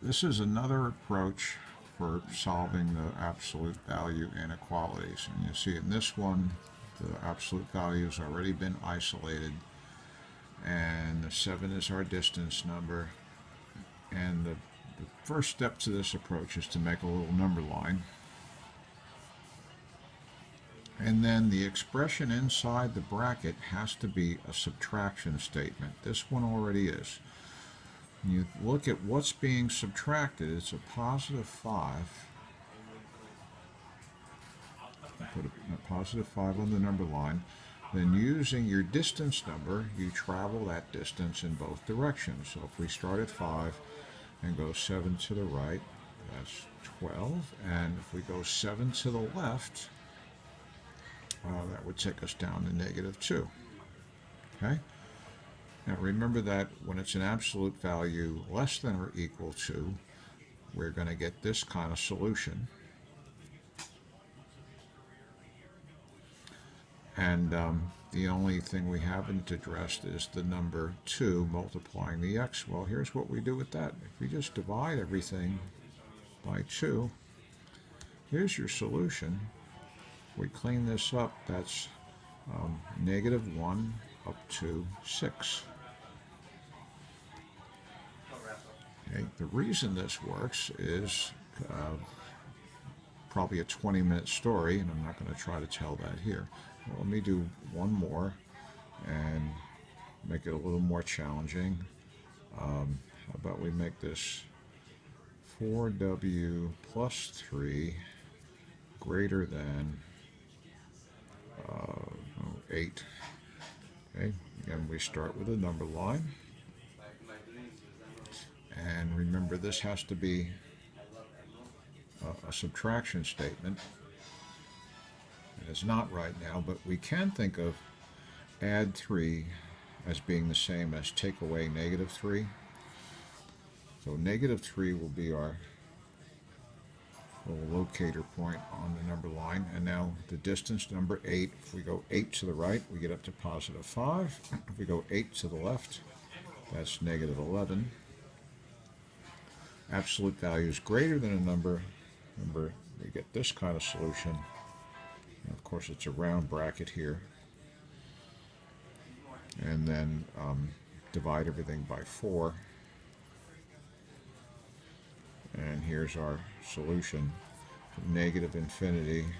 This is another approach for solving the absolute value inequalities. And you see in this one, the absolute value has already been isolated, and the 7 is our distance number. And the first step to this approach is to make a little number line. And then the expression inside the bracket has to be a subtraction statement. This one already is. When you look at what's being subtracted, it's a positive 5. Put a positive 5 on the number line. Then using your distance number, you travel that distance in both directions. So if we start at 5 and go 7 to the right, that's 12. And if we go 7 to the left, that would take us down to -2. Okay? Now remember that when it's an absolute value less than or equal to, we're going to get this kind of solution. And the only thing we haven't addressed is the number 2 multiplying the x. Well, here's what we do with that. If we just divide everything by 2, here's your solution. We clean this up, that's -1 up to 6. Okay, the reason this works is probably a 20-minute story, and I'm not going to try to tell that here. Well, let me do one more and make it a little more challenging. How about we make this 4w plus 3 greater than 8. Okay, again we start with a number line, and remember this has to be a subtraction statement. It's not right now, but we can think of add 3 as being the same as take away -3. So -3 will be our little locator point on the number line. And now the distance number 8, if we go 8 to the right, we get up to positive 5. If we go 8 to the left, that's -11. Absolute value is greater than a number. Remember, we get this kind of solution. And of course, it's a round bracket here. And then divide everything by 4. And here's our solution from -infinity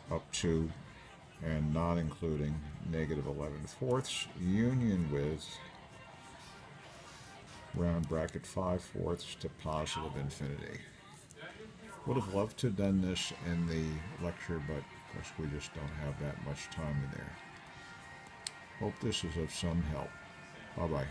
up to and not including -11/4 union with round bracket 5/4 to positive infinity. Would have loved to have done this in the lecture, but of course we just don't have that much time in there. Hope this is of some help. Bye-bye.